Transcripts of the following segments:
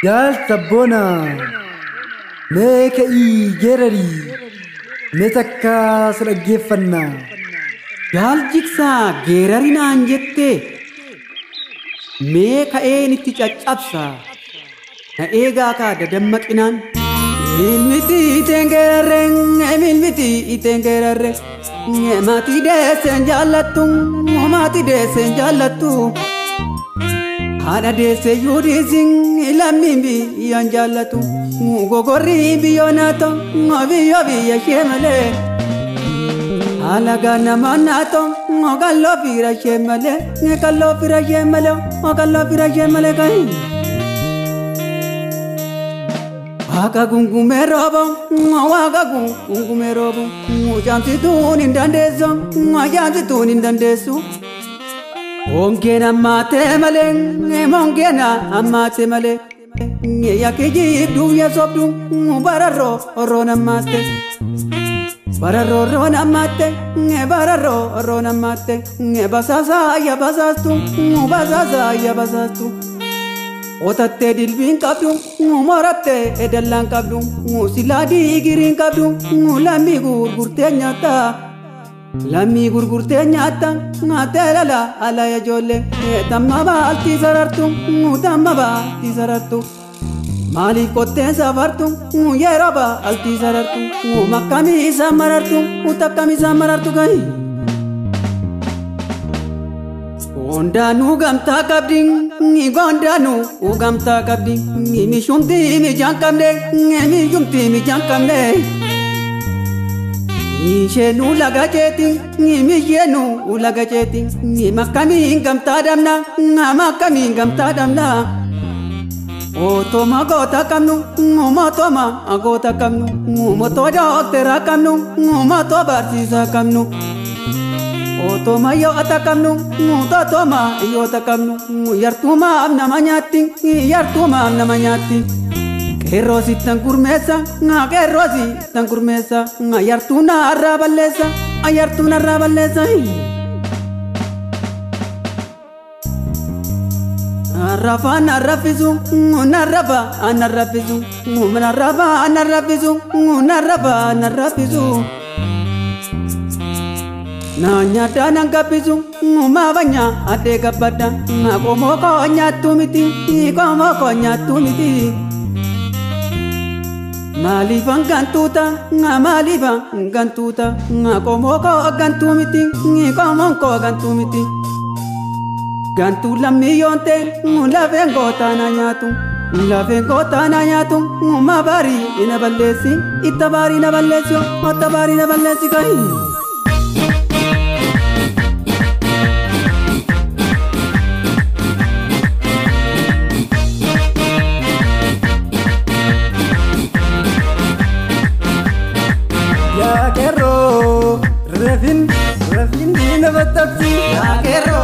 Yaal sabboona mee ka'ii geerarii mee takkaas dhaggeeffanna. Yaal jigsaa geerarii naan jette mee ka'een itti caccabsa na eegaa kaa dadammaqinaan. Milmiti iteen geerarre maatii deesseen jaallattu maatii deesseen jaallattu haadha deessee yuudhiisin lammiin biyyaan jaallatu gogorri biyyoo naato biyyoo biyya ishee malee haalagaa namaan naato kalloo fiira ishee malee kalloo fiira ishee malee kalloo fiira ishee malee kahi. Waka gungume robo, waka gungume robo. Jamsituun hin dandeessu, jamsituun hin dandeessu. Ongeen ammaate malee, ongeen ammaate malee. Yakki jiiddu yesobdu, bararroo namaaste. Bararroo namaaste, bararroo namaaste. Basaasa ya basaastu, basaasa ya basaastu. Otatte dilbiin qabdu, moratte dallaan qabdu, silaa diigiriin qabdu, lammii gurgurtee nyaata. Lammii gurgurtee nyaata, nyaatee lala ala ijoollee. Tamma baaltii sarartu, tamma baaltii sarartu. Maaliif qottee safartu, yeroo baaltii sarartu. Makkamii isaa marartu, takkamii isaa marartu gahi. Gondaanu gamtaa qabdi, gondaanu gamtaa qabdi. Mishumti mijaan qabne, mishumti mijaan qabne. Misheenu laga ceeti, misheenu laga ceeti. Makkamiin gamtaa dhabna, makkamiin gamtaa dhabna. Otoma goota qabnu, motoma goota qabnu. Motoo doktera qabnu, motoo barsiisaa qabnu. Otoma yoo atakamnu, totoma yoo atakamnu. Yartumaaf nama nyaatti, yartumaaf nama nyaatti. Qeerroo sittan gurmeessa, qeerroo sittan gurmeessa. Yartuu narraa balleessa, yartuu narraa balleessa. Narrafa narrafisu, narrafa narrafisu. Narrafa narrafisu, narrafa narrafisu. Nyaata nangabisu, mabanya ade gabada. Komo ko nyaatu miti, komo ko nyaatu miti. Malivan gantuta, malivan gantuta. Komo ko gantu miti, komo ko gantu miti. Gantu lamiyonte, laven gota na nyaatu. Laven gota na nyaatu, mabari ina balesi, itabari na balesio, itabari na balesi kai. Rafin dina batapsi. Ya kero,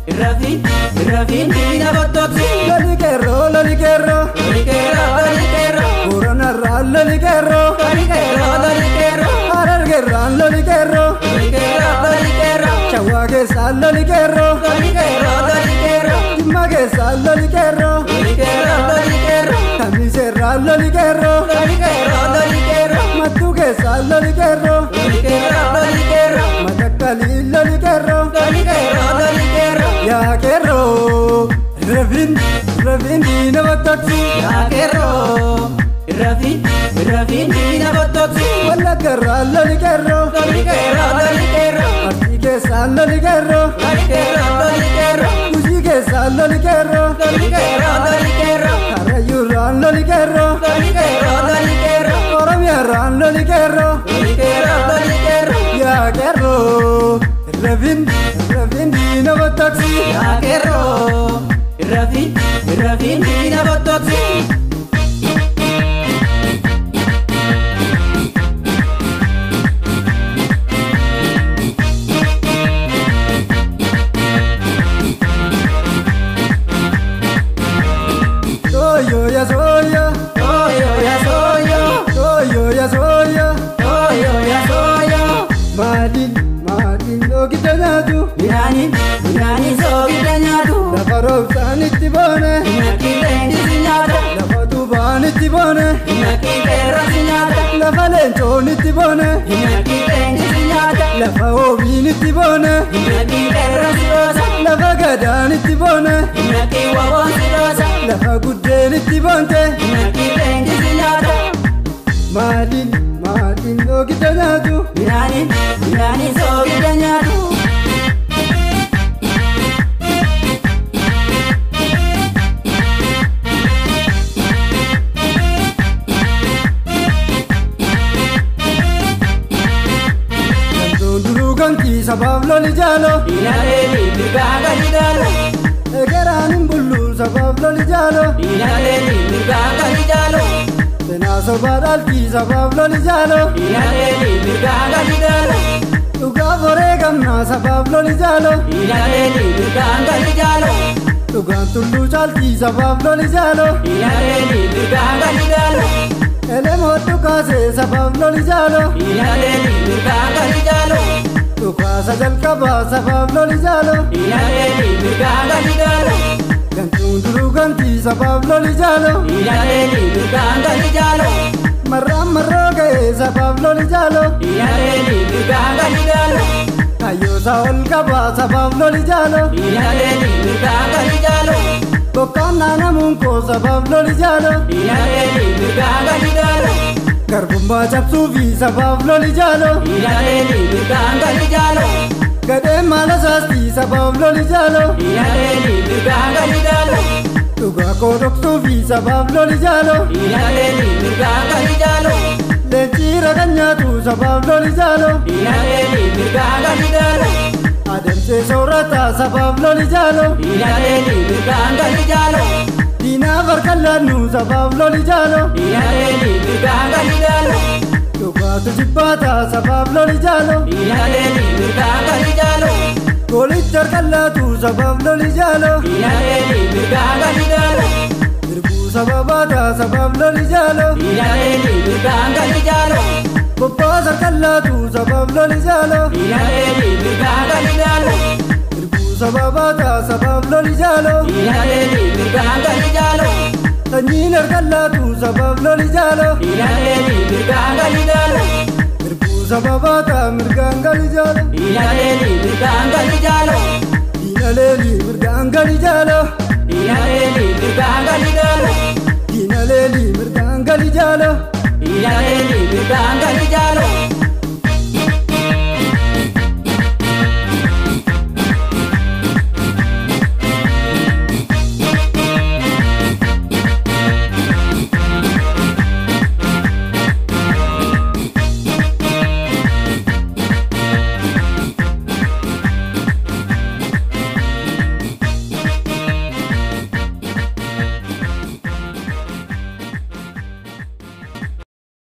Rafin dina batapsi. Loli kero, loli kero, loli kero, loli kero. Corona ral, loli kero, loli kero, loli kero. Harar keran, loli kero, loli kero, loli kero. Chawa ke sal, loli kero, loli kero, loli kero. Timma ke sal, loli kero, loli kero, loli kero. Tamise ral, loli kero, loli kero, loli kero. Matu ke sal, loli kero, loli kero, loli kero. Matakali, loli kero, loli kero, loli kero. Ya kero, Rafin dina batapsi. Ya kero, Rafin dina batapsi. Walla kero, loli kero, loli kero, loli kero. Arti ke sal, loli kero, loli kero, loli kero. Kusi ke sal, loli kero, loli kero, loli kero. Karayu ran, loli kero, loli kero, loli kero. Oromia ran, loli kero, loli kero, loli kero. Ya kero, Rafin dina batapsi. Ya kero, Rafin dina batapsi. Toyo ya soya, toyo ya soya, toyo ya soya, toyo ya soya. Madin yo kita nyatu, mirani so kita nyatu. Dafarov sanit tibone, nakile di nyatu. itti boone Naki qeerroo siroosa lafa gadaan itti boone Naki waboon siroosa lafa guddeen itti boonte Naki leenjisi nyaata maaliin oogidda nyaatu Midhaaniin soogidda nyaatu Ganti sabab loli jalo Ilaleeli mirgaa gadi jaalo Egeraanin bullu sabab loli jalo Ilaleeli mirgaa gadi jaalo Sena sobaadhalti sabab loli jalo Ilaleeli mirgaa gadi jaalo Dhugaa boree gamna sabab loli jalo Ilaleeli mirgaa gadi jaalo Dhugaan tulluu caalti sabab loli jalo Ilaleeli mirgaa gadi jaalo Elemoo dhugaasee sabab loli jalo Ilaleeli mirgaa gadi jaalo Dhugaasa jalqabaa sabab loli jalo Ilaleeli mirgaa gadi jaalo Gantuun duruu ganti sabab loli jalo Ilaleeli mirgaa gadi jaalo Marroo ga'ee sabab loli jalo Ilaleeli mirgaa gadi jaalo Kayyoosaa ol qabaa sabab loli jalo Ilaleeli mirgaa gadi jaalo Bokkaan naanamuun koo sabab loli jalo Ilaleeli mirgaa gadi jaalo Garbummaa cabsuu fi sabab loli jalo Ilaleeli mirgaa gadi jaalo Gadheen maala saastii sabab loli jalo Ilaleeli mirgaa gadi jaalo Dhugaa koo dhoksuu fi sabab loli jalo Ilaleeli mirgaa gadi jaalo Leencii ragan nyaatu sabab loli jalo Ilaleeli mirgaa gadi jaalo Adamsee soorataa sabab loli jalo Ilaleeli mirgaa gadi jaalo Diinaaf harkaan laannu sabab loli jalo Ilaleeli mirgaa gadi jaalo Dhugaatu jibbaataa sabab loli jalo Ilaleeli mirgaa gadi jaalo Goolichi harkaan laatu sabab loli jalo Ilaleeli mirgaa gadi jaalo Dirbuu sababaataa sabab loli jalo Ilaleeli mirgaa gadi jaalo Bobbaas harkaan laatu sabab loli jalo Ilaleeli mirgaa gadi jaalo Dirbuu sababaataa sabab loli jalo Ilaleeli mirgaa gadi jaalo Sanyiin harkaan laatu sabab loli jalo Ilaleeli mirgaa gadi jaalo Dirbuu sababaataa mirgaan gali jalo Ilaleeli mirgaa gadi jaalo Diinaleeli mirgaan gali jalo Ilaleeli mirgaa gadi jaalo Diinaleeli mirgaan gali jalo Ilaleeli mirgaa gadi